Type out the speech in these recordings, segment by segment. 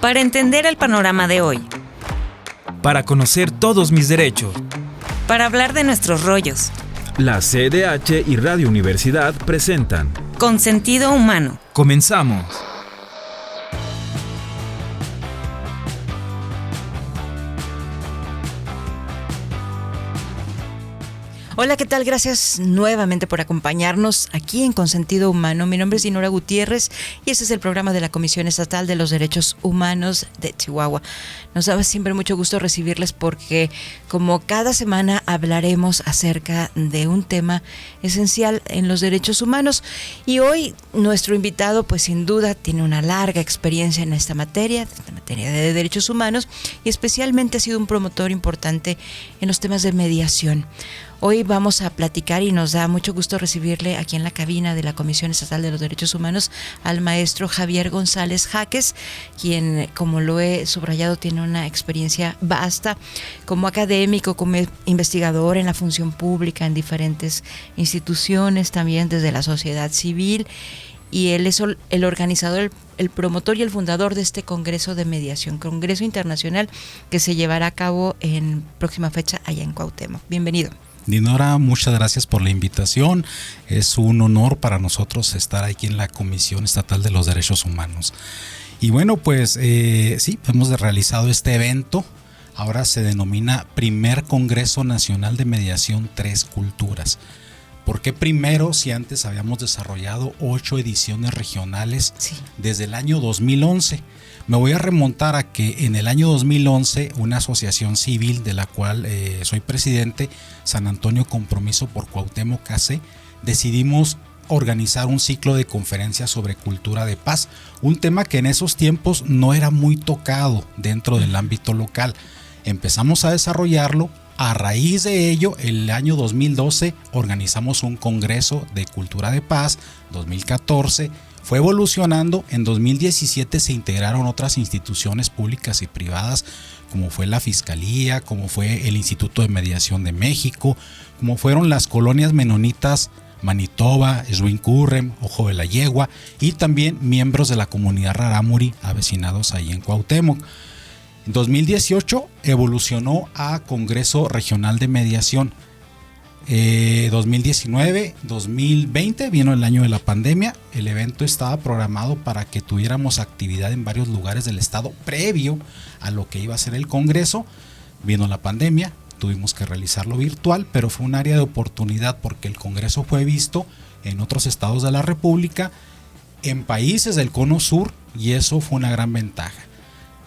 Para entender el panorama de hoy. Para conocer todos mis derechos. Para hablar de nuestros rollos. La CDH y Radio Universidad presentan Con Sentido Humano. Comenzamos. Hola, ¿qué tal? Gracias nuevamente por acompañarnos aquí en Consentido Humano. Mi nombre es Dinora Gutiérrez y este es el programa de la Comisión Estatal de los Derechos Humanos de Chihuahua. Nos da siempre mucho gusto recibirles porque, como cada semana, hablaremos acerca de un tema esencial en los derechos humanos. Y hoy nuestro invitado, pues sin duda, tiene una larga experiencia en esta materia de derechos humanos, y especialmente ha sido un promotor importante en los temas de mediación. Hoy vamos a platicar y nos da mucho gusto recibirle aquí en la cabina de la Comisión Estatal de los Derechos Humanos al maestro Javier González Jaques, quien, como lo he subrayado, tiene una experiencia vasta como académico, como investigador en la función pública en diferentes instituciones, también desde la sociedad civil. Y él es el organizador, el promotor y el fundador de este Congreso de Mediación, Congreso Internacional, que se llevará a cabo en próxima fecha allá en Cuauhtémoc. Bienvenido. Dinora, muchas gracias por la invitación. Es un honor para nosotros estar aquí en la Comisión Estatal de los Derechos Humanos. Y bueno, pues sí, hemos realizado este evento. Ahora se denomina Primer Congreso Nacional de Mediación Tres Culturas. ¿Por qué primero si antes habíamos desarrollado 8 ediciones regionales desde el año 2011? Me voy a remontar a que en el año 2011 una asociación civil de la cual soy presidente, San Antonio Compromiso por Cuauhtémoc AC, decidimos organizar un ciclo de conferencias sobre cultura de paz, un tema que en esos tiempos no era muy tocado dentro del ámbito local. Empezamos a desarrollarlo. A raíz de ello, el año 2012 organizamos un Congreso de Cultura de Paz, 2014 fue evolucionando, en 2017 se integraron otras instituciones públicas y privadas, como fue la Fiscalía, como fue el Instituto de Mediación de México, como fueron las colonias menonitas Manitoba, Eshuincurrem, Ojo de la Yegua, y también miembros de la comunidad rarámuri avecinados ahí en Cuauhtémoc. En 2018 evolucionó a Congreso Regional de Mediación. 2019, 2020 vino el año de la pandemia. El evento estaba programado para que tuviéramos actividad en varios lugares del estado previo a lo que iba a ser el Congreso. Vino la pandemia, tuvimos que realizarlo virtual, pero fue un área de oportunidad porque el Congreso fue visto en otros estados de la República, en países del Cono Sur, y eso fue una gran ventaja.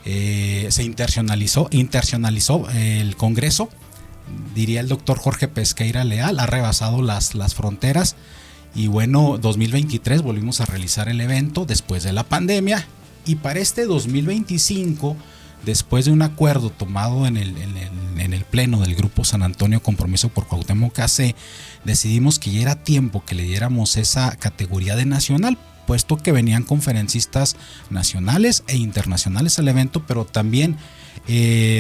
Se internacionalizó el Congreso, diría el doctor Jorge Pesqueira Leal, ha rebasado las fronteras, y bueno, 2023 volvimos a realizar el evento después de la pandemia, y para este 2025, después de un acuerdo tomado en el pleno del Grupo San Antonio Compromiso por Cuauhtémoc AC, decidimos que ya era tiempo que le diéramos esa categoría de nacional, puesto que venían conferencistas nacionales e internacionales al evento, pero también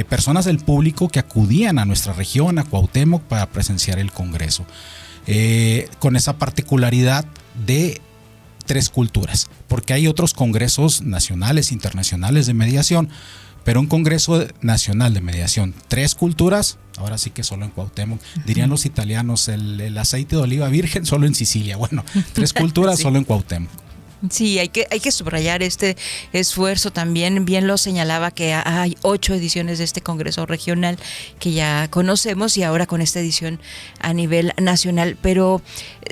personas del público que acudían a nuestra región, a Cuauhtémoc, para presenciar el Congreso. Con esa particularidad de tres culturas, porque hay otros congresos nacionales, internacionales de mediación, pero un Congreso Nacional de Mediación, tres culturas, ahora sí que solo en Cuauhtémoc. Dirían los italianos, el aceite de oliva virgen solo en Sicilia. Bueno, tres culturas sí. Solo en Cuauhtémoc. Sí, hay que subrayar este esfuerzo también. Bien lo señalaba que hay 8 ediciones de este Congreso Regional que ya conocemos, y ahora con esta edición a nivel nacional. Pero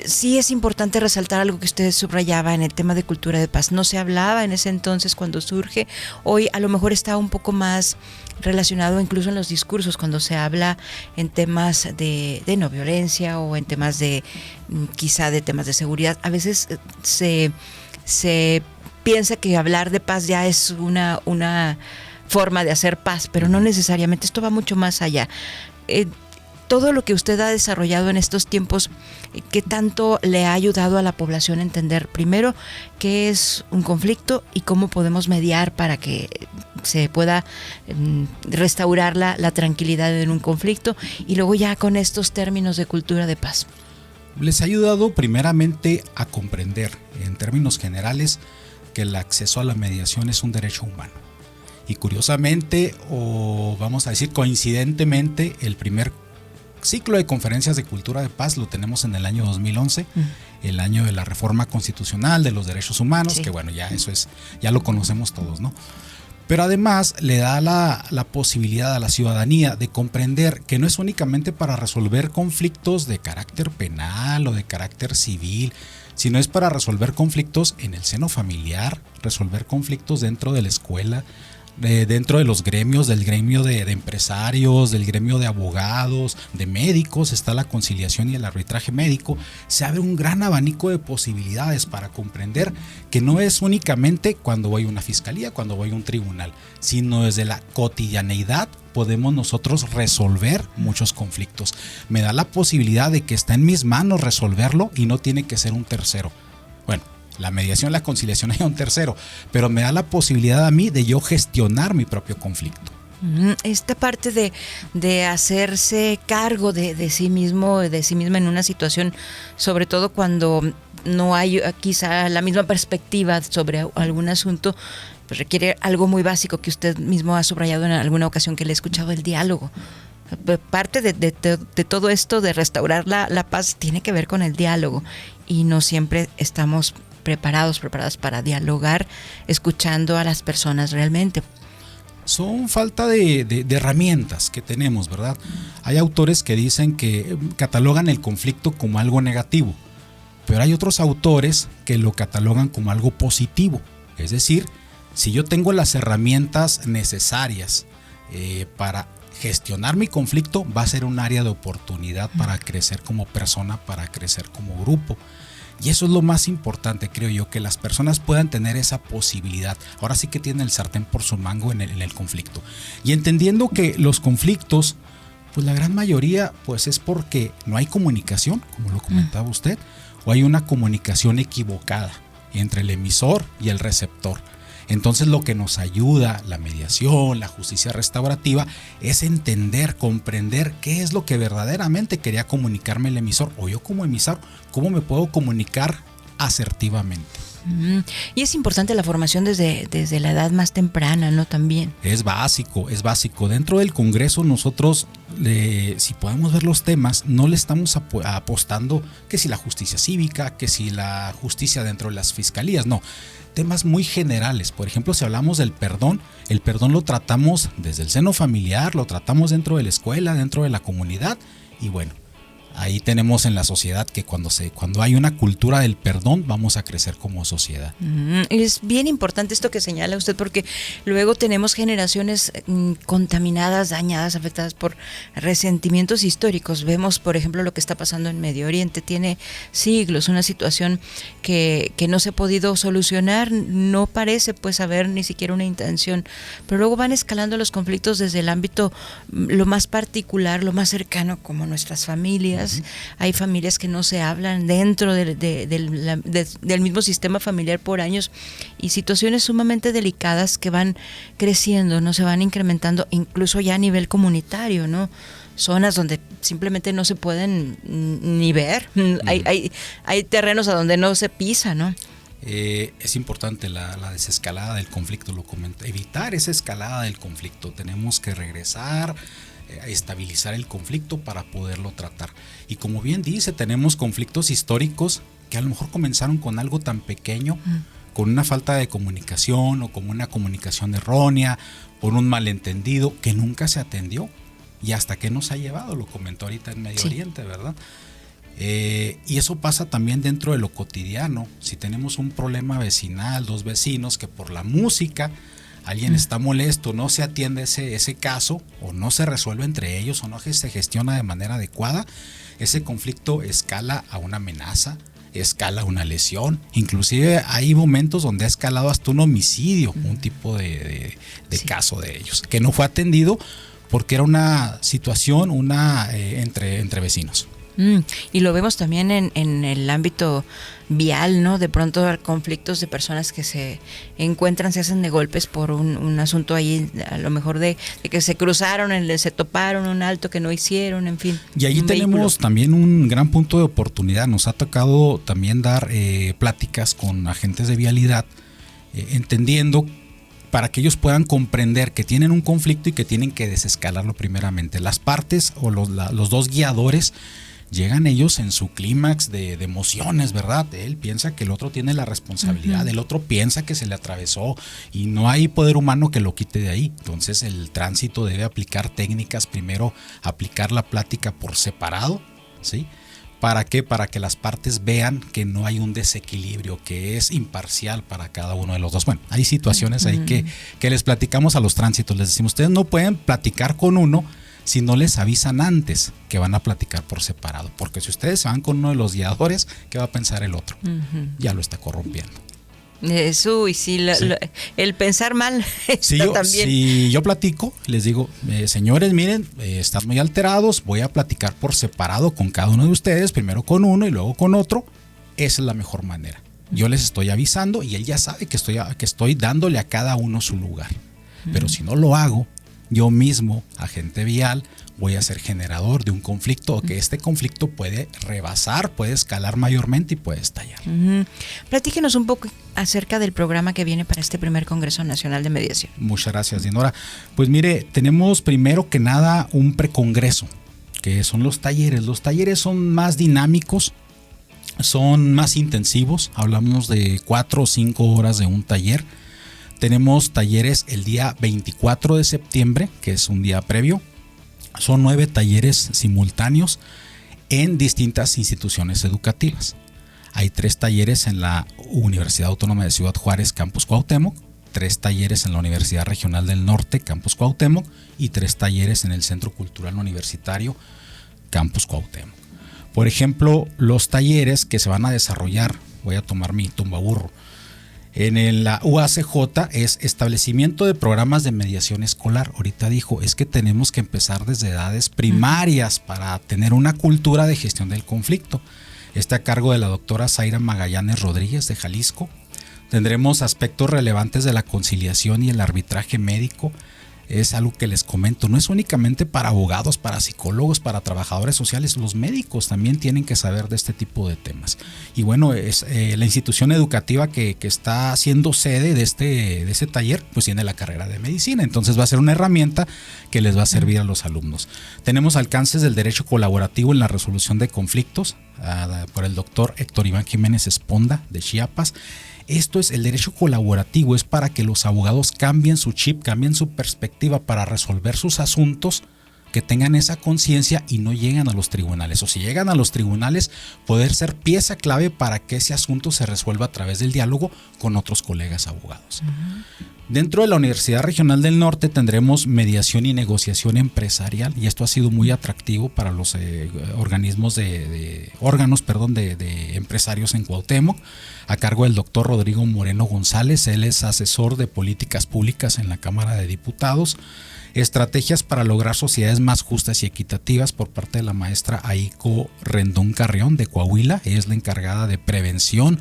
sí es importante resaltar algo que usted subrayaba en el tema de cultura de paz. No se hablaba en ese entonces cuando surge. Hoy a lo mejor está un poco más relacionado incluso en los discursos, cuando se habla en temas de no violencia o en temas quizá de temas de seguridad. A veces se piensa que hablar de paz ya es una forma de hacer paz, pero no necesariamente. Esto va mucho más allá. Todo lo que usted ha desarrollado en estos tiempos, ¿qué tanto le ha ayudado a la población a entender primero qué es un conflicto y cómo podemos mediar para que se pueda restaurar la tranquilidad en un conflicto, y luego ya con estos términos de cultura de paz? Les ha ayudado primeramente a comprender, en términos generales, que el acceso a la mediación es un derecho humano Y curiosamente, o vamos a decir coincidentemente, el primer ciclo de conferencias de cultura de paz lo tenemos en el año 2011, el año de la reforma constitucional de los derechos humanos, sí. Que bueno, ya eso es, ya lo conocemos todos, ¿no? Pero además le da la posibilidad a la ciudadanía de comprender que no es únicamente para resolver conflictos de carácter penal o de carácter civil, sino es para resolver conflictos en el seno familiar, resolver conflictos dentro de la escuela, dentro de los gremios, del gremio de empresarios, del gremio de abogados, de médicos, está la conciliación y el arbitraje médico. Se abre un gran abanico de posibilidades para comprender que no es únicamente cuando voy a una fiscalía, cuando voy a un tribunal, sino desde la cotidianeidad podemos nosotros resolver muchos conflictos. Me da la posibilidad de que está en mis manos resolverlo y no tiene que ser un tercero. Bueno, la mediación, la conciliación hay un tercero, pero me da la posibilidad a mí de yo gestionar mi propio conflicto. Esta parte de hacerse cargo de sí mismo, de sí misma en una situación, sobre todo cuando no hay quizá la misma perspectiva sobre algún asunto, pues requiere algo muy básico que usted mismo ha subrayado en alguna ocasión que le he escuchado, el diálogo. Parte de todo esto de restaurar la paz tiene que ver con el diálogo y no siempre estamos preparadas para dialogar, escuchando a las personas realmente. Son falta de herramientas que tenemos, ¿verdad? Hay autores que dicen que catalogan el conflicto como algo negativo, pero hay otros autores que lo catalogan como algo positivo. Es decir, si yo tengo las herramientas necesarias para gestionar mi conflicto, va a ser un área de oportunidad para crecer como persona, para crecer como grupo. Y eso es lo más importante, creo yo, que las personas puedan tener esa posibilidad. Ahora sí que tienen el sartén por su mango en el conflicto. Y entendiendo que los conflictos, pues la gran mayoría pues es porque no hay comunicación, como lo comentaba usted, o hay una comunicación equivocada entre el emisor y el receptor. Entonces lo que nos ayuda, la mediación, la justicia restaurativa, es entender, comprender qué es lo que verdaderamente quería comunicarme el emisor, o yo como emisor, cómo me puedo comunicar asertivamente. Y es importante la formación desde la edad más temprana, ¿no? También. Es básico. Dentro del Congreso nosotros, si podemos ver los temas, no le estamos apostando que si la justicia cívica, que si la justicia dentro de las fiscalías, no. Temas muy generales. Por ejemplo, si hablamos del perdón, el perdón lo tratamos desde el seno familiar, lo tratamos dentro de la escuela, dentro de la comunidad, y bueno, ahí tenemos en la sociedad que cuando hay una cultura del perdón, vamos a crecer como sociedad. Es bien importante esto que señala usted, porque luego tenemos generaciones contaminadas, dañadas, afectadas por resentimientos históricos. Vemos, por ejemplo, lo que está pasando en Medio Oriente. Tiene siglos, una situación que no se ha podido solucionar. No parece pues haber ni siquiera una intención, pero luego van escalando los conflictos desde el ámbito lo más particular, lo más cercano, como nuestras familias. Hay familias que no se hablan dentro del mismo sistema familiar por años, y situaciones sumamente delicadas que van creciendo, no se van incrementando, incluso ya a nivel comunitario, ¿no? Zonas donde simplemente no se pueden ni ver, hay terrenos a donde no se pisa, ¿no? Es importante la desescalada del conflicto, lo comento, evitar esa escalada del conflicto. Tenemos que regresar a estabilizar el conflicto para poderlo tratar. Y como bien dice, tenemos conflictos históricos que a lo mejor comenzaron con algo tan pequeño, con una falta de comunicación o con una comunicación errónea, por un malentendido que nunca se atendió, y hasta que nos ha llevado, lo comentó ahorita en Medio Oriente, ¿verdad? Y eso pasa también dentro de lo cotidiano. Si tenemos un problema vecinal, dos vecinos que por la música alguien está molesto, no se atiende ese caso, o no se resuelve entre ellos, o no se gestiona de manera adecuada, ese conflicto escala a una amenaza, escala a una lesión. Inclusive hay momentos donde ha escalado hasta un homicidio, un tipo de caso de ellos, que no fue atendido porque era una situación entre vecinos. Y lo vemos también en el ámbito vial, ¿no? De pronto conflictos de personas que se encuentran, se hacen de golpes por un asunto ahí, a lo mejor de que se cruzaron, se toparon un alto que no hicieron, en fin. Y ahí tenemos también un gran punto de oportunidad. Nos ha tocado también dar pláticas con agentes de vialidad, entendiendo para que ellos puedan comprender que tienen un conflicto y que tienen que desescalarlo primeramente. Las partes o los dos guiadores llegan ellos en su clímax de emociones, ¿verdad? Él piensa que el otro tiene la responsabilidad, el otro piensa que se le atravesó y no hay poder humano que lo quite de ahí. Entonces el tránsito debe aplicar técnicas, primero aplicar la plática por separado, ¿sí? ¿Para qué? Para que las partes vean que no hay un desequilibrio, que es imparcial para cada uno de los dos. Bueno, hay situaciones ahí que les platicamos a los tránsitos, les decimos, ustedes no pueden platicar con uno si no les avisan antes que van a platicar por separado, porque si ustedes se van con uno de los guiadores, ¿qué va a pensar el otro? Ya lo está corrompiendo. Eso, y sí, el pensar mal también. Si yo platico, les digo, señores, miren, están muy alterados, voy a platicar por separado con cada uno de ustedes, primero con uno y luego con otro, esa es la mejor manera. Yo les estoy avisando y él ya sabe que estoy dándole a cada uno su lugar, pero si no lo hago, yo mismo, agente vial, voy a ser generador de un conflicto, o que este conflicto puede rebasar, puede escalar mayormente y puede estallar. Platíquenos un poco acerca del programa que viene para este primer Congreso Nacional de Mediación. Muchas gracias, Dinora. Pues mire, tenemos primero que nada un precongreso, que son los talleres. Los talleres son más dinámicos, son más intensivos, hablamos de 4 o 5 horas de un taller. Tenemos talleres el día 24 de septiembre, que es un día previo. Son 9 talleres simultáneos en distintas instituciones educativas. Hay 3 talleres en la Universidad Autónoma de Ciudad Juárez, Campus Cuauhtémoc, 3 talleres en la Universidad Regional del Norte, Campus Cuauhtémoc, y 3 talleres en el Centro Cultural Universitario, Campus Cuauhtémoc. Por ejemplo, los talleres que se van a desarrollar, voy a tomar mi tumbaburro, en la UACJ es establecimiento de programas de mediación escolar. Ahorita dijo, es que tenemos que empezar desde edades primarias para tener una cultura de gestión del conflicto. Está a cargo de la doctora Zaira Magallanes Rodríguez de Jalisco. Tendremos aspectos relevantes de la conciliación y el arbitraje médico. Es algo que les comento, no es únicamente para abogados, para psicólogos, para trabajadores sociales, los médicos también tienen que saber de este tipo de temas. Y bueno, es la institución educativa que está siendo sede de ese taller, pues tiene la carrera de medicina, entonces va a ser una herramienta que les va a servir a los alumnos. Tenemos alcances del derecho colaborativo en la resolución de conflictos, por el doctor Héctor Iván Jiménez Esponda de Chiapas. Esto es el derecho colaborativo, es para que los abogados cambien su chip, cambien su perspectiva para resolver sus asuntos, que tengan esa conciencia y no lleguen a los tribunales. O si llegan a los tribunales, poder ser pieza clave para que ese asunto se resuelva a través del diálogo con otros colegas abogados. Dentro de la Universidad Regional del Norte tendremos mediación y negociación empresarial, y esto ha sido muy atractivo para los órganos de empresarios en Cuauhtémoc, a cargo del doctor Rodrigo Moreno González. Él es asesor de políticas públicas en la Cámara de Diputados. Estrategias para lograr sociedades más justas y equitativas, por parte de la maestra Aiko Rendón Carrión de Coahuila. Ella es la encargada de prevención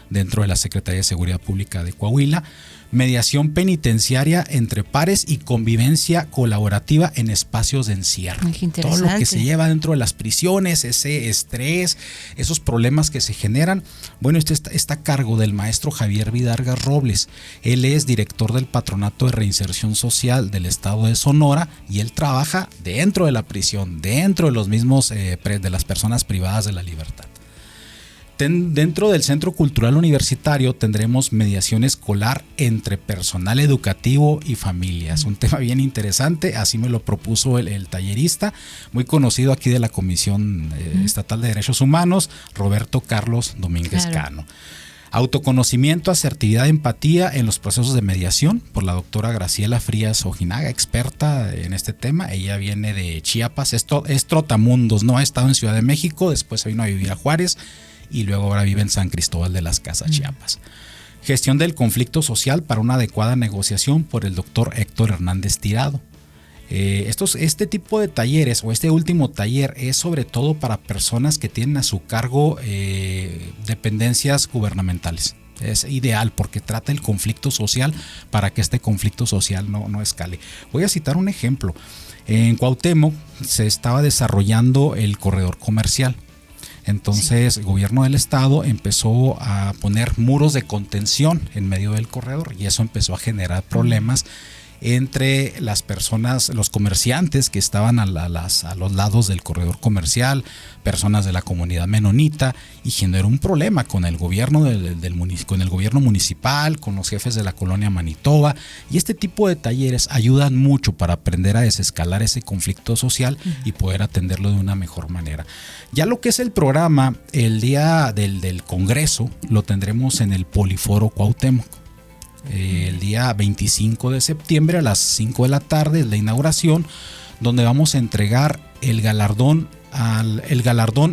dentro de la Secretaría de Seguridad Pública de Coahuila. Mediación penitenciaria entre pares y convivencia colaborativa en espacios de encierro. Todo lo que se lleva dentro de las prisiones, ese estrés, esos problemas que se generan. Bueno, esto está a cargo del maestro Javier Vidargas Robles. Él es director del Patronato de Reinserción Social del Estado de Sonora y él trabaja dentro de la prisión, dentro de los mismos de las personas privadas de la libertad. Dentro del Centro Cultural Universitario tendremos mediación escolar entre personal educativo y familias. Un tema bien interesante, así me lo propuso el tallerista, muy conocido aquí de la Comisión Estatal de Derechos Humanos, Roberto Carlos Domínguez Cano. Autoconocimiento, asertividad, empatía en los procesos de mediación, por la doctora Graciela Frías Ojinaga, experta en este tema. Ella viene de Chiapas, es trotamundos, ¿no? Ha estado en Ciudad de México, después se vino a vivir a Juárez y luego ahora vive en San Cristóbal de las Casas, Chiapas. Gestión del conflicto social para una adecuada negociación, por el doctor Héctor Hernández Tirado. Este tipo de talleres, o este último taller, es sobre todo para personas que tienen a su cargo dependencias gubernamentales. Es ideal porque trata el conflicto social para que este conflicto social no escale. Voy a citar un ejemplo. En Cuauhtémoc se estaba desarrollando el corredor comercial. Entonces el gobierno del estado empezó a poner muros de contención en medio del corredor y eso empezó a generar problemas entre las personas, los comerciantes que estaban a los lados del corredor comercial, personas de la comunidad menonita, y generó un problema con el gobierno con el gobierno municipal, con los jefes de la colonia Manitoba, y este tipo de talleres ayudan mucho para aprender a desescalar ese conflicto social y poder atenderlo de una mejor manera. Ya lo que es el programa, el día del Congreso, lo tendremos en el Poliforo Cuauhtémoc. El día 25 de septiembre a las 5 de la tarde es la inauguración, donde vamos a entregar el galardón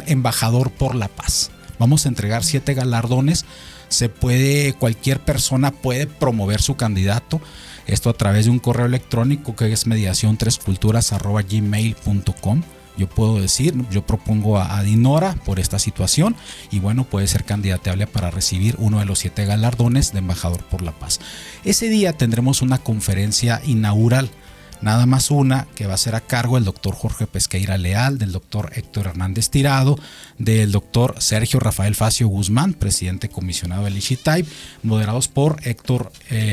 Embajador por la Paz. Vamos a entregar 7 galardones. Cualquier persona puede promover su candidato. Esto a través de un correo electrónico que es mediacion3culturas@gmail.com. Yo propongo a Dinora por esta situación y bueno, puede ser candidatable para recibir uno de los 7 galardones de Embajador por la Paz. Ese día tendremos una conferencia inaugural, nada más una, que va a ser a cargo del doctor Jorge Pesqueira Leal, del doctor Héctor Hernández Tirado, del doctor Sergio Rafael Facio Guzmán, presidente comisionado del IXITAIP, moderados por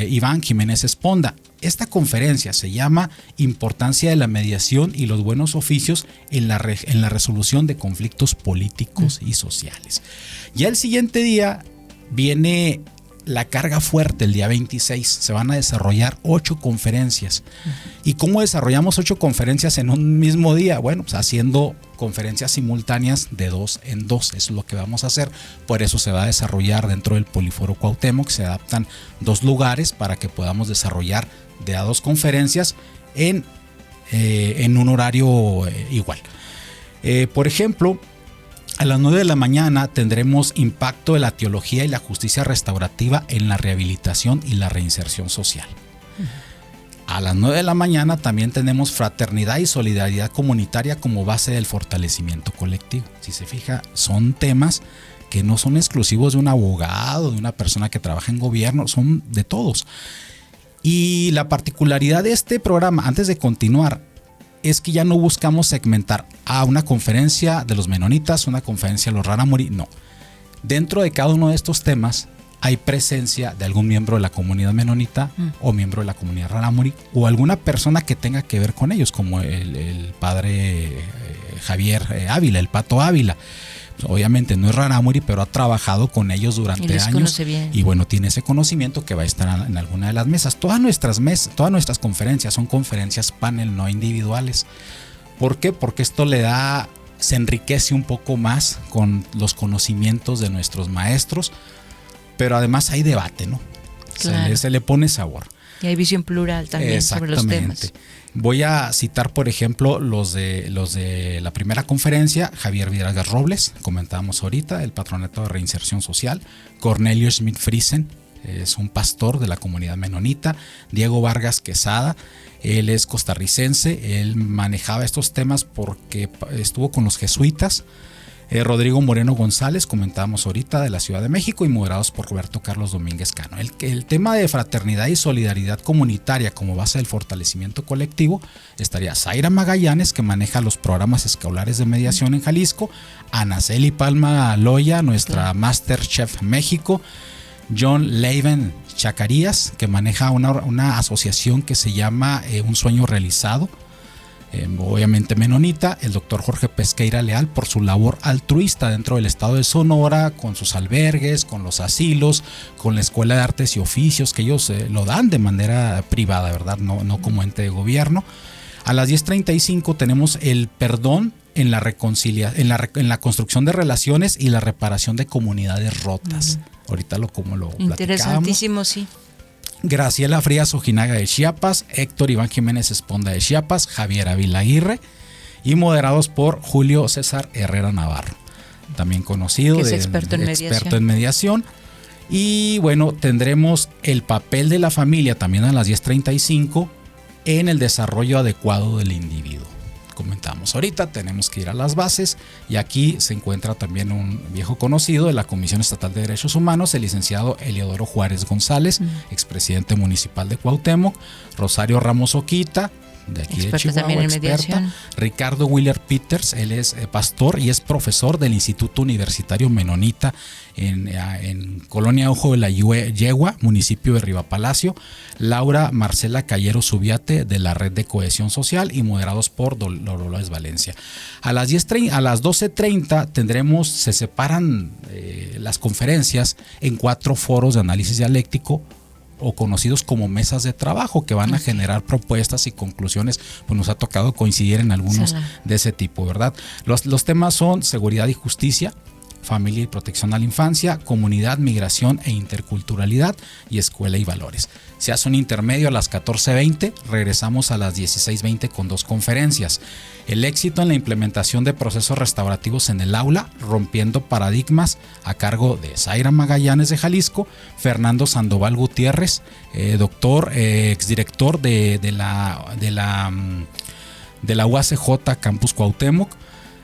Iván Jiménez Esponda. Esta conferencia se llama Importancia de la mediación y los buenos oficios en la resolución de conflictos políticos y sociales. Ya el siguiente día viene la carga fuerte, el día 26. Se van a desarrollar 8 conferencias. ¿Y cómo desarrollamos 8 conferencias en un mismo día? Bueno, pues haciendo conferencias simultáneas de 2 en 2. Eso es lo que vamos a hacer. Por eso se va a desarrollar dentro del Poliforo Cuauhtémoc. Se adaptan 2 lugares para que podamos desarrollar de a 2 conferencias en un horario igual. Por ejemplo, a las 9 de la mañana tendremos impacto de la teología y la justicia restaurativa en la rehabilitación y la reinserción social. A las 9 de la mañana también tenemos fraternidad y solidaridad comunitaria como base del fortalecimiento colectivo. Si se fija, son temas que no son exclusivos de un abogado, de una persona que trabaja en gobierno, son de todos. Y la particularidad de este programa, antes de continuar, es que ya no buscamos segmentar a una conferencia de los menonitas, una conferencia de los rarámuri, no. Dentro de cada uno de estos temas hay presencia de algún miembro de la comunidad menonita o miembro de la comunidad rarámuri o alguna persona que tenga que ver con ellos, como el padre Javier Ávila, el Pato Ávila. Obviamente no es rarámuri, pero ha trabajado con ellos durante años y bueno, tiene ese conocimiento que va a estar en alguna de las mesas. Todas nuestras todas conferencias son conferencias panel, no individuales. ¿Por qué? Porque esto se enriquece un poco más con los conocimientos de nuestros maestros, pero además hay debate, ¿no? Claro. Se le pone sabor. Y hay visión plural también sobre los temas. Voy a citar, por ejemplo, los de la primera conferencia: Javier Vidragas Robles, comentábamos ahorita, el Patronato de Reinserción Social; Cornelio Schmidt Friesen, es un pastor de la comunidad menonita; Diego Vargas Quesada, él es costarricense, él manejaba estos temas porque estuvo con los jesuitas; Rodrigo Moreno González, comentábamos ahorita, de la Ciudad de México, y moderados por Roberto Carlos Domínguez Cano. El tema de fraternidad y solidaridad comunitaria como base del fortalecimiento colectivo estaría Zaira Magallanes, que maneja los programas escolares de mediación en Jalisco; Anaceli Palma Loya, nuestra Master Chef México; John Leiven Chacarías, que maneja una asociación que se llama Un Sueño Realizado, obviamente menonita; el doctor Jorge Pesqueira Leal, por su labor altruista dentro del estado de Sonora, con sus albergues, con los asilos, con la Escuela de Artes y Oficios, que ellos lo dan de manera privada, ¿verdad? No como ente de gobierno. A las 10:35 tenemos el perdón en la reconciliación, en la construcción de relaciones y la reparación de comunidades rotas. Ahorita lo platicábamos. Interesantísimo, sí. Graciela Frías Ojinaga de Chiapas, Héctor Iván Jiménez Esponda de Chiapas, Javier Ávila Aguirre, y moderados por Julio César Herrera Navarro, también conocido, que es experto en mediación. Y bueno, tendremos el papel de la familia también a las 10:35 en el desarrollo adecuado del individuo. Comentamos ahorita, tenemos que ir a las bases, y aquí se encuentra también un viejo conocido de la Comisión Estatal de Derechos Humanos, el licenciado Eliodoro Juárez González, expresidente municipal de Cuauhtémoc; Rosario Ramos Oquita, de aquí Experto de Chihuahua, también en experta. mediación. Ricardo Wheeler Peters, él es pastor y es profesor del Instituto Universitario Menonita en Colonia Ojo de la Yegua, municipio de Rivapalacio. Laura Marcela Callero Subiate, de la Red de Cohesión Social, y moderados por Dolores Valencia. A las 12:30 se separan las conferencias en 4 foros de análisis dialéctico, o conocidos como mesas de trabajo, que van a generar propuestas y conclusiones. Pues nos ha tocado coincidir en algunos de ese tipo, ¿verdad? Los temas son seguridad y justicia, familia y protección a la infancia, comunidad, migración e interculturalidad, y escuela y valores. Se hace un intermedio a las 14:20, regresamos a las 16:20 con 2 conferencias. El éxito en la implementación de procesos restaurativos en el aula, rompiendo paradigmas, a cargo de Zaira Magallanes de Jalisco, Fernando Sandoval Gutiérrez, doctor, exdirector de la UACJ Campus Cuauhtémoc,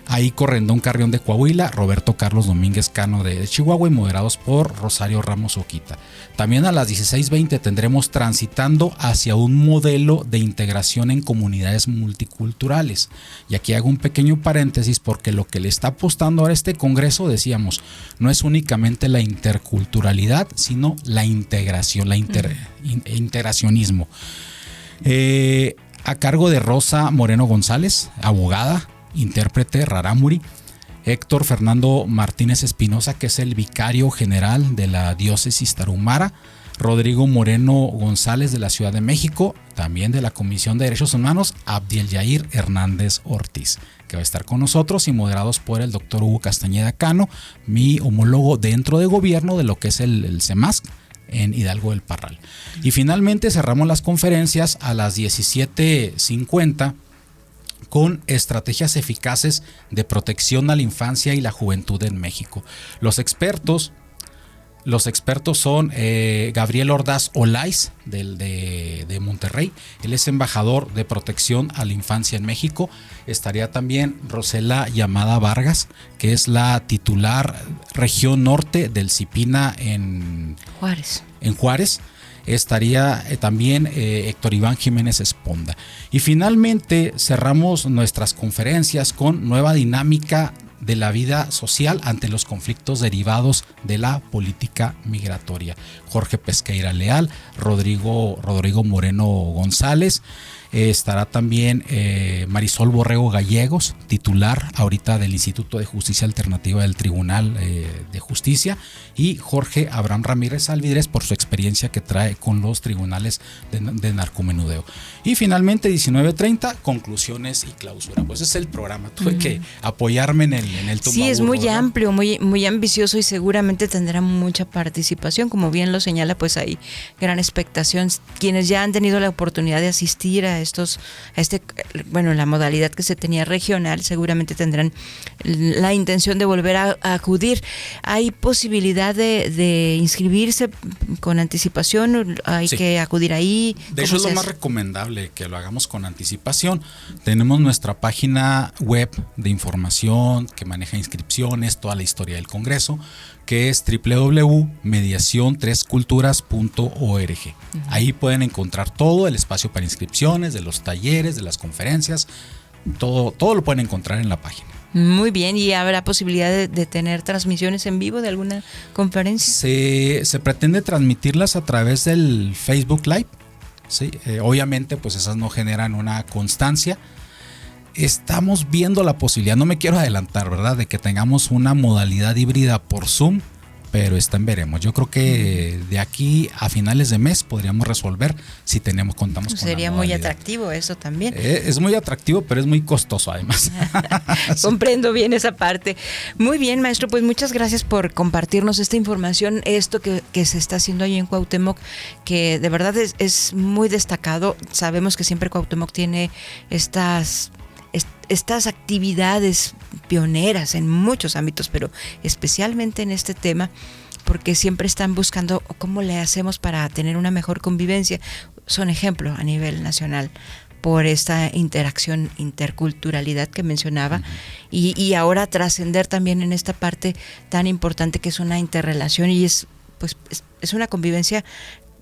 Aiko Rendón Carrión de Coahuila, Roberto Carlos Domínguez Cano de Chihuahua, y moderados por Rosario Ramos Oquita. También a las 16:20 tendremos Transitando hacia un modelo de integración en comunidades multiculturales. Y aquí hago un pequeño paréntesis, porque lo que le está apostando ahora este congreso, decíamos, no es únicamente la interculturalidad, sino la integración, integracionismo. A cargo de Rosa Moreno González, abogada, intérprete Rarámuri, Héctor Fernando Martínez Espinosa, que es el vicario general de la diócesis tarahumara, Rodrigo Moreno González de la Ciudad de México, también de la Comisión de Derechos Humanos, Abdiel Yair Hernández Ortiz, que va a estar con nosotros, y moderados por el doctor Hugo Castañeda Cano, mi homólogo dentro de gobierno de lo que es el CEMASC en Hidalgo del Parral. Y finalmente cerramos las conferencias a las 17:50 con estrategias eficaces de protección a la infancia y la juventud en México. Los expertos son Gabriel Ordaz Olais de Monterrey. Él es embajador de protección a la infancia en México. Estaría también Rosela Llamada Vargas, que es la titular región norte del CIPINA en Juárez. Estaría también Héctor Iván Jiménez Esponda. Y finalmente cerramos nuestras conferencias con nueva dinámica de la vida social ante los conflictos derivados de la política migratoria. Jorge Pesqueira Leal, Rodrigo Moreno González. Estará también Marisol Borrego Gallegos, titular ahorita del Instituto de Justicia Alternativa del Tribunal de Justicia, y Jorge Abraham Ramírez Alvidrez, por su experiencia que trae con los tribunales de narcomenudeo. Y finalmente 19:30, conclusiones y clausura. Pues ese es el programa. Tuve que apoyarme en el tumbaburro. Sí, es muy ¿verdad? amplio, muy ambicioso, y seguramente tendrá mucha participación. Como bien lo señala, pues hay gran expectación. Quienes ya han tenido la oportunidad de asistir a la modalidad que se tenía regional, seguramente tendrán la intención de volver a acudir. ¿Hay posibilidad de inscribirse con anticipación? ¿Hay que acudir ahí? De hecho, es lo más recomendable que lo hagamos con anticipación. Tenemos nuestra página web de información que maneja inscripciones, toda la historia del Congreso, que es www.mediacion3culturas.org. Ahí pueden encontrar todo el espacio para inscripciones, de los talleres, de las conferencias, todo lo pueden encontrar en la página. Muy bien, ¿y habrá posibilidad de tener transmisiones en vivo de alguna conferencia? Se pretende transmitirlas a través del Facebook Live, ¿sí? Obviamente pues esas no generan una constancia. Estamos viendo la posibilidad, no me quiero adelantar, ¿verdad?, de que tengamos una modalidad híbrida por Zoom, pero veremos. Yo creo que de aquí a finales de mes podríamos resolver si contamos con la modalidad. Sería muy atractivo eso también. Es muy atractivo, pero es muy costoso además. Comprendo bien esa parte. Muy bien, maestro, pues muchas gracias por compartirnos esta información, esto que se está haciendo ahí en Cuauhtémoc, que de verdad es muy destacado. Sabemos que siempre Cuauhtémoc tiene estas actividades pioneras en muchos ámbitos, pero especialmente en este tema, porque siempre están buscando cómo le hacemos para tener una mejor convivencia. Son ejemplo a nivel nacional por esta interacción, interculturalidad que mencionaba, y ahora trascender también en esta parte tan importante que es una interrelación, y es una convivencia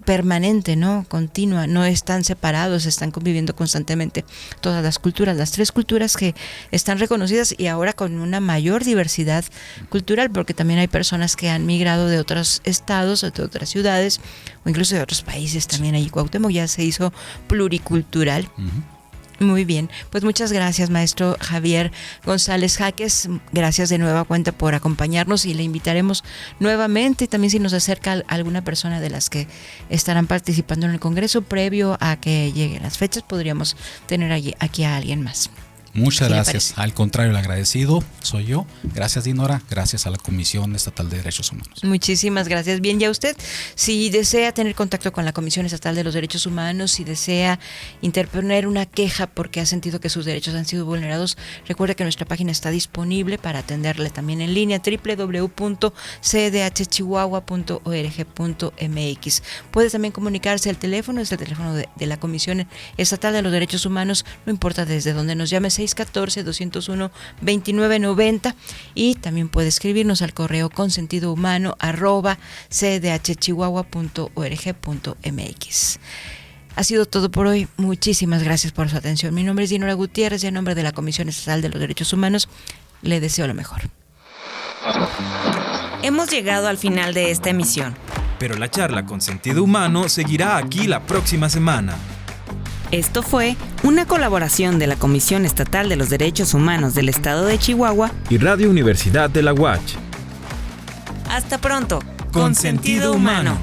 permanente, ¿no? Continua, no están separados, están conviviendo constantemente todas las culturas, las 3 culturas que están reconocidas y ahora con una mayor diversidad cultural, porque también hay personas que han migrado de otros estados, de otras ciudades o incluso de otros países también. Allí Cuauhtémoc ya se hizo pluricultural. Muy bien, pues muchas gracias, maestro Javier González Jaques. Gracias de nueva cuenta por acompañarnos y le invitaremos nuevamente. También si nos acerca alguna persona de las que estarán participando en el Congreso, previo a que lleguen las fechas, podríamos tener aquí a alguien más. Muchas gracias. Al contrario, el agradecido soy yo. Gracias, Dinora. Gracias a la Comisión Estatal de Derechos Humanos. Muchísimas gracias. Bien, ya usted, si desea tener contacto con la Comisión Estatal de los Derechos Humanos, si desea interponer una queja porque ha sentido que sus derechos han sido vulnerados, recuerde que nuestra página está disponible para atenderle también en línea, www.cdhchihuahua.org.mx. Puede también comunicarse al teléfono, es el teléfono de la Comisión Estatal de los Derechos Humanos, no importa desde dónde nos llame, 614-201-2990, y también puede escribirnos al correo consentidouhumano@cdhchihuahua.org.mx. Ha sido todo por hoy. Muchísimas gracias por su atención. Mi nombre es Dinora Gutiérrez y en nombre de la Comisión Estatal de los Derechos Humanos le deseo lo mejor. Hemos llegado al final de esta emisión. Pero la charla con sentido humano seguirá aquí la próxima semana. Esto fue una colaboración de la Comisión Estatal de los Derechos Humanos del Estado de Chihuahua y Radio Universidad de la UACH. Hasta pronto. Con sentido humano.